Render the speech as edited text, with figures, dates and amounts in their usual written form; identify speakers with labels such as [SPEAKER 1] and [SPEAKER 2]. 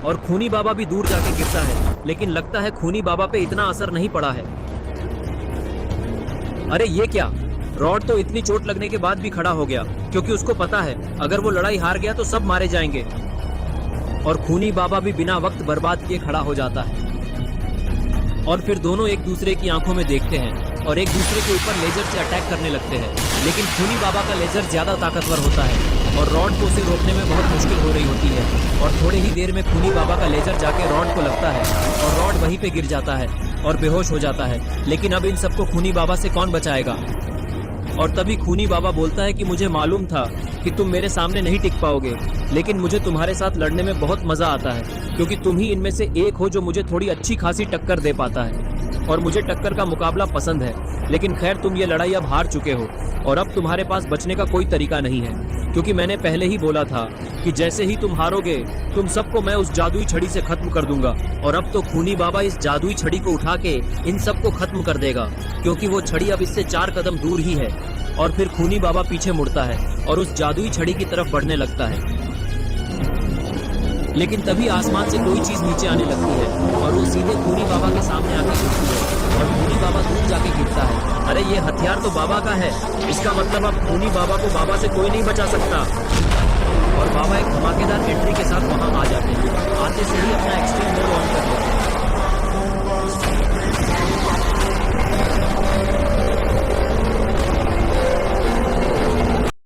[SPEAKER 1] और खूनी बाबा भी दूर जाके गिरता है, लेकिन लगता है खूनी बाबा पे इतना असर नहीं पड़ा है। अरे ये क्या, रॉड तो इतनी चोट लगने के बाद भी खड़ा हो गया, क्योंकि उसको पता है अगर वो लड़ाई हार गया तो सब मारे जाएंगे। और खूनी बाबा भी बिना वक्त बर्बाद किए खड़ा हो जाता है। और फिर दोनों एक दूसरे की आंखों में देखते हैं और एक दूसरे के ऊपर लेजर से अटैक करने लगते हैं, लेकिन खूनी बाबा का लेजर ज्यादा ताकतवर होता है और रॉड को उसे रोकने में बहुत मुश्किल हो रही होती है। और थोड़े ही देर में खूनी बाबा का लेजर जाके रॉड को लगता है और रॉड वहीं पे गिर जाता है और बेहोश हो जाता है। लेकिन अब इन सबको खूनी बाबा से कौन बचाएगा? और तभी खूनी बाबा बोलता है कि मुझे मालूम था कि तुम मेरे सामने नहीं टिक पाओगे, लेकिन मुझे तुम्हारे साथ लड़ने में बहुत मजा आता है, क्योंकि तुम ही इनमें से एक हो जो मुझे थोड़ी अच्छी खासी टक्कर दे पाता है और मुझे टक्कर का मुकाबला पसंद है। लेकिन खैर, तुम ये लड़ाई अब हार चुके हो और अब तुम्हारे पास बचने का कोई तरीका नहीं है, क्योंकि मैंने पहले ही बोला था कि जैसे ही तुम हारोगे तुम सबको मैं उस जादुई छड़ी से खत्म कर दूंगा। और अब तो खूनी बाबा इस जादुई छड़ी को उठा के इन सबको खत्म कर देगा, क्योंकि वो छड़ी अब इससे 4 कदम दूर ही है। और फिर खूनी बाबा पीछे मुड़ता है और उस जादुई छड़ी की तरफ बढ़ने लगता है, लेकिन तभी आसमान से कोई चीज नीचे आने लगती है और वो सीधे खूनी बाबा के सामने आके गिरती है और खूनी बाबा दूर जाके गिरता है। अरे ये हथियार तो बाबा का है, इसका मतलब अब खूनी बाबा को बाबा से कोई नहीं बचा सकता। और बाबा एक धमाकेदार एंट्री के साथ वहां आ जाते हैं।